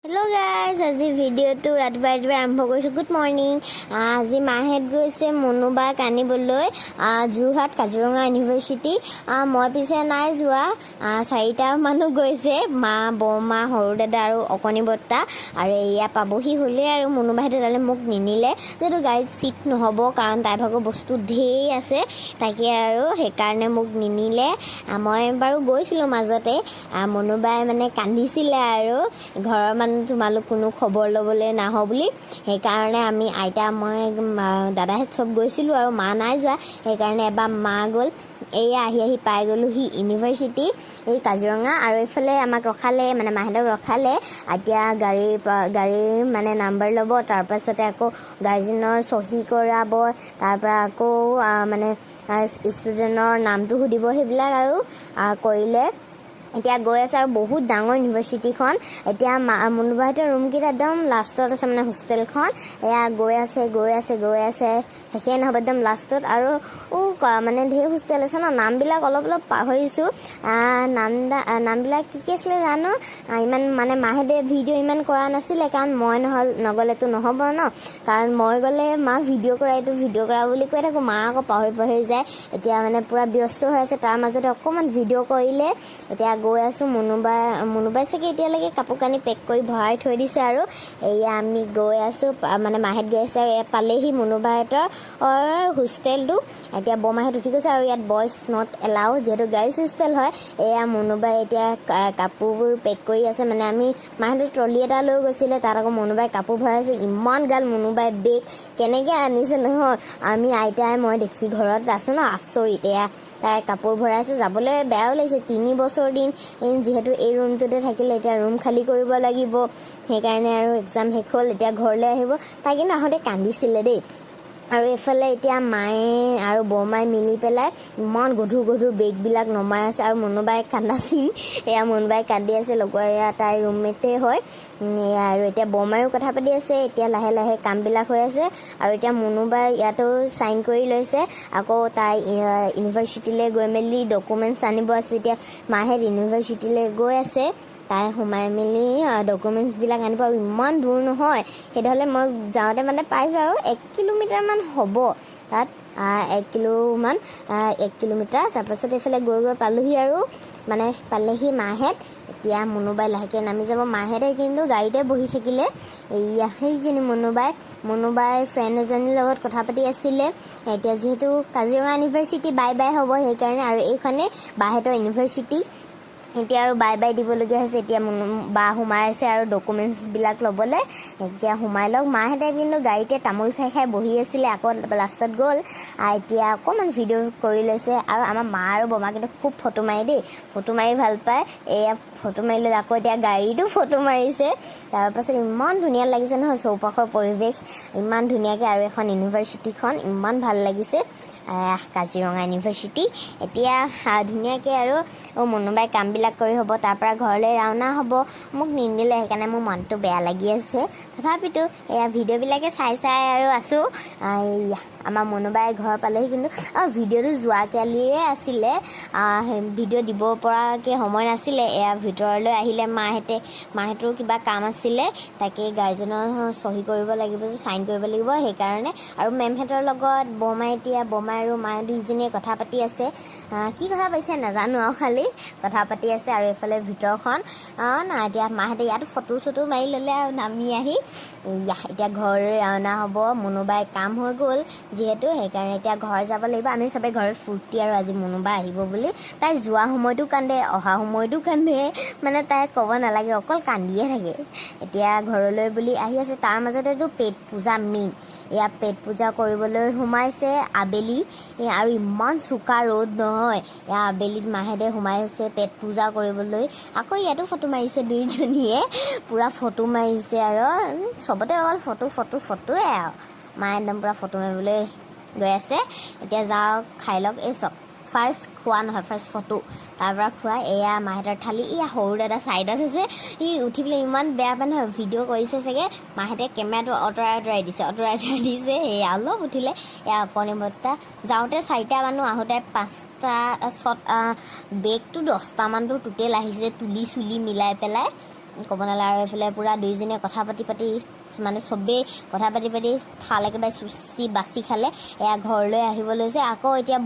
Hello guys, আজি ভিডিঅ'টো ৰাতিপুৱা আৰম্ভ কৰিছোঁ। Good morning. আজি মাহেত গৈছে মনুবাক আনিবলৈ যোৰহাট কাজিৰঙা ইউনিভাৰ্চিটি। মই পিছে নাই যোৱা। 4টা মানুহ গৈছে, মা, বৰমা, সৰু দাদা আৰু অকণি বৰ্তা। আৰু এয়া পাবহি হ'লে আৰু মনুবাহঁতে তালৈ মোক নিনিলে, যিহেতু গাড়ীত ছিট নহ'ব, কাৰণ তাইৰ ভাগৰ বস্তু ঢেৰ আছে, তাকে আৰু সেইকাৰণে মোক নিনিলে। মই বাৰু গৈছিলোঁ মাজতে। মনুবাই মানে কান্দিছিলে আৰু ঘৰৰ তোমালোক কোনো খবৰ ল'বলৈ নাহ বুলি। সেইকাৰণে আমি আইতা, মই, দাদাহঁত চব গৈছিলোঁ আৰু মা নাই যোৱা। সেইকাৰণে এবাৰ মা গ'ল। এয়া আহি পাই গ'লোহি ইউনিভাৰ্চিটি, এই কাজিৰঙা। আৰু এইফালে আমাক ৰখালে, মানে মাহঁতক ৰখালে। এতিয়া গাড়ীৰ মানে নাম্বাৰ ল'ব, তাৰপাছতে আকৌ গাৰ্জেনৰ চহী কৰাব, তাৰপৰা আকৌ মানে ষ্টুডেণ্টৰ নামটো সুধিব, সেইবিলাক আৰু কৰিলে। এতিয়া গৈ আছে আৰু বহুত ডাঙৰ ইউনিভাৰ্চিটিখন। এতিয়া মনুবাহঁতৰ ৰুমকেইটা একদম লাষ্টত আছে, মানে হোষ্টেলখন। এয়া গৈ আছে শেষেই নহ'ব, একদম লাষ্টত। আৰু মানে ঢেৰ হোষ্টেল আছে ন, নামবিলাক অলপ পাহৰিছোঁ। নামবিলাক কি আছিলে জানো, ইমান মানে মাহেঁতে ভিডিঅ' ইমান কৰা নাছিলে, কাৰণ মই নগ'লেতো নহ'ব ন। কাৰণ মই গ'লে মা ভিডিঅ' কৰা বুলি কৈ থাকোঁ, মা আকৌ পাহৰি যায়। এতিয়া মানে পূৰা ব্যস্ত হৈ আছে, তাৰ মাজতে অকণমান ভিডিঅ' কৰিলে। এতিয়া গৈ আছোঁ। মনুবাই চাগে এতিয়ালৈকে কাপোৰ কানি পেক কৰি ভৰাই থৈ দিছে। আৰু এয়া আমি গৈ আছোঁ, মানে মাহেঁত গৈ আছে। আৰু পালেহি মনুবাহঁতৰ হোষ্টেলটো। এতিয়া বৰমাহঁত উঠি গৈছে, আৰু ইয়াত বইজ নট এলাউ, যিহেতু গাৰ্লছ হোষ্টেল হয়। এয়া মনুবাই এতিয়া কাপোৰবোৰ পেক কৰি আছে। মানে আমি মাহঁতে ট্ৰলি এটা লৈ গৈছিলে, তাত আকৌ মনুবাই কাপোৰ ভৰাইছে। ইমান গাল মনুবাই বেগ কেনেকৈ আনিছে নহয়, আমি আইতাই মই দেখি ঘৰত আছোঁ ন, আচৰিত। এয়া তাই কাপোৰ ভৰাইছে, যাবলৈ বেয়াও লাগিছে। 3 বছৰ দিন যিহেতু এই ৰুমটোতে থাকিলে, এতিয়া ৰুম খালী কৰিব লাগিব। সেইকাৰণে আৰু এক্সাম শেষ হ'ল, এতিয়া ঘৰলৈ আহিব। তাই কিন্তু আহোঁতে কান্দিছিলে দেই। আৰু এইফালে এতিয়া মায়ে আৰু বৰমাই মিলি পেলাই ইমান গধুৰ বেগবিলাক নমাই আছে। আৰু মনুবাই কান্দা চিন, এয়া মনুবাই কান্দি আছে, লগৰ এয়া তাইৰ ৰুমমেটেই হয়। এয়া আৰু এতিয়া বৰমায়ো কথা পাতি আছে। এতিয়া লাহে লাহে কামবিলাক হৈ আছে। আৰু এতিয়া মনুবাই ইয়াতো চাইন কৰি লৈছে। আকৌ তাই ইউনিভাৰ্চিটিলৈ গৈ মেলি ডকুমেণ্টছ আনিব আছে। এতিয়া মাহেঁত ইউনিভাৰ্চিটিলৈ গৈ আছে, তাই সোমাই মেলি ডকুমেণ্টছবিলাক আনিব। আৰু ইমান দূৰ নহয়, সেইডোখৰলৈ মই যাওঁতে মানে পাইছোঁ আৰু 1 কিলোমিটাৰমান হ'ব তাত, 1 কিলোমিটাৰ। তাৰপাছত এইফালে গৈ পালোহি, আৰু মানে পালেহি মাহেঁত। এতিয়া মনুবাই লাহেকৈ নামি যাব। মাহেঁতে কিন্তু গাড়ীতে বহি থাকিলে। এয়া সেইজনী মনুবাই ফ্ৰেণ্ড এজনীৰ লগত কথা পাতি আছিলে। এতিয়া যিহেতু কাজিৰঙা ইউনিভাৰ্চিটি বাই হ'ব, সেইকাৰণে। আৰু এইখনেই বাহেঁতৰ ইউনিভাৰ্চিটি। এতিয়া আৰু বাই দিবলগীয়া হৈছে। এতিয়া বা সোমাই আছে আৰু ডকুমেণ্টছবিলাক ল'বলৈ। এতিয়া সোমাই লওক। মাহেঁতে কিন্তু গাড়ীতে তামোল খাই বহি আছিলে, আকৌ লাষ্টত গ'ল। এতিয়া অকণমান ভিডিঅ' কৰি লৈছে। আৰু আমাৰ মা আৰু বৰমা কিন্তু খুব ফটো মাৰি দেই, ফটো মাৰি ভাল পায়। এয়া ফটো মাৰি লৈ আকৌ এতিয়া গাড়ীটো ফটো মাৰিছে। তাৰপাছত ইমান ধুনীয়া লাগিছে নহয়, চৌপাশৰ পৰিৱেশ ইমান ধুনীয়াকৈ। আৰু এখন ইউনিভাৰ্চিটিখন ইমান ভাল লাগিছে, কাজিৰঙা ইউনিভাৰ্চিটি। এতিয়া ধুনীয়াকৈ আৰু মনুবাই কামবিলাক কৰি হ'ব, তাৰপৰা ঘৰলৈ ৰাওনা হ'ব। মোক নিনিলে, সেইকাৰণে মোৰ মনটো বেয়া লাগি আছে। তথাপিতো এয়া ভিডিঅ'বিলাকে চাই আৰু আছোঁ। আমাৰ মনুবাই ঘৰ পালেহি। কিন্তু ভিডিঅ'টো যোৱাকালিয়ে আছিলে, ভিডিঅ' দিব পৰাকৈ সময় নাছিলে। এয়া ভিতৰলৈ আহিলে মাহেঁতৰো কিবা কাম আছিলে, তাকে গাৰ্জেনৰ চহী কৰিব লাগিব যে, চাইন কৰিব লাগিব, সেইকাৰণে। আৰু মেমহঁতৰ লগত বৰমাই আৰু মায়ে দুইজনীয়ে কথা পাতি আছে। কি কথা পাতিছে নাজানো, আৰু খালি কথা পাতি আছে। আৰু এইফালে ভিতৰখন এতিয়া মাহেঁতে ইয়াতো ফটো চটো মাৰি ল'লে। আৰু নামি আহি এতিয়া ঘৰলৈ ৰাওনা হ'ব। মনুবাই কাম হৈ গ'ল যিহেতু, সেইকাৰণে এতিয়া ঘৰ যাব লাগিব। আমি চবেই ঘৰত ফূৰ্তি, আৰু আজি মনুবাই আহিব বুলি। তাই যোৱা সময়তো কান্দে, অহা সময়তো কান্দে, মানে তাই ক'ব নালাগে, অকল কান্দিয়ে থাকে। এতিয়া ঘৰলৈ বুলি আহি আছে। তাৰ মাজতেতো পেট পূজা মেইন। এয়া পেট পূজা কৰিবলৈ সোমাইছে আবেলি। আৰু ইমান চোকা ৰ'দ নহয়, এয়া আবেলিত মাহেঁতে সোমাইছে পেট পূজা কৰিবলৈ। আকৌ ইয়াতো ফটো মাৰিছে দুইজনীয়ে, পূৰা ফটো মাৰিছে। আৰু চবতে অকল ফটোৱে আৰু মায়ে একদম পূৰা ফটো মাৰিবলৈ গৈ আছে। এতিয়া যাওক, খাই লওক। এই চব ফাৰ্ষ্ট খোৱা নহয়, ফাৰ্ষ্ট ফটো, তাৰপৰা খোৱা। এয়া মাহেঁতৰ থালি। এয়া সৰু দাদা ছাইডত আছে, সি উঠি পেলাই ইমান বেয়া পায় নহয়, ভিডিঅ' কৰিছে চাগে। মাহেঁতে কেমেৰাটো আঁতৰাই দিছে। সেয়া অলপ উঠিলে। এয়া অকণি বৰ্তা। যাওঁতে 4টা মানুহ, আহোঁতে 5টা, বেগটো 10টামানটো টোটেল আহিছে, তুলি চুলি মিলাই পেলাই। ক'ব নালাগে আৰু এইফালে পূৰা দুয়োজনীয়ে কথা পাতি মানে চবেই কথা পাতি থাল একেবাৰে চুচি বাচি খালে এয়া ঘৰলৈ আহিব লৈছে আকৌ এতিয়া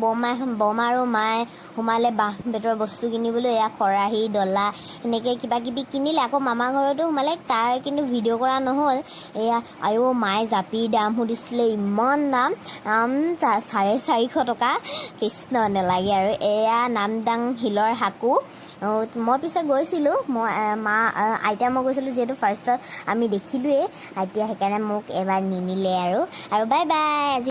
বৰমা আৰু মায়ে সোমালে বাঁহ বেতৰ বস্তু কিনিবলৈ এয়া খৰাহী ডলা এনেকৈ কিবা কিবি কিনিলে আকৌ মামা ঘৰতো সোমালে তাৰ কিন্তু ভিডিঅ' কৰা নহ'ল এয়া আয়ো মায়ে জাপিৰ দাম সুধিছিলে ইমান দাম 450 টকা কৃষ্ণ নালাগে আৰু এয়া নামদাং শিলৰ সাকু মই পিছে গৈছিলোঁ আইতা মই গৈছিলোঁ যিহেতু ফাৰ্ষ্টত আমি দেখিলোঁৱেই এতিয়া সেইকাৰণে মোক এবাৰ নিনিলে আৰু বাই বাই আজি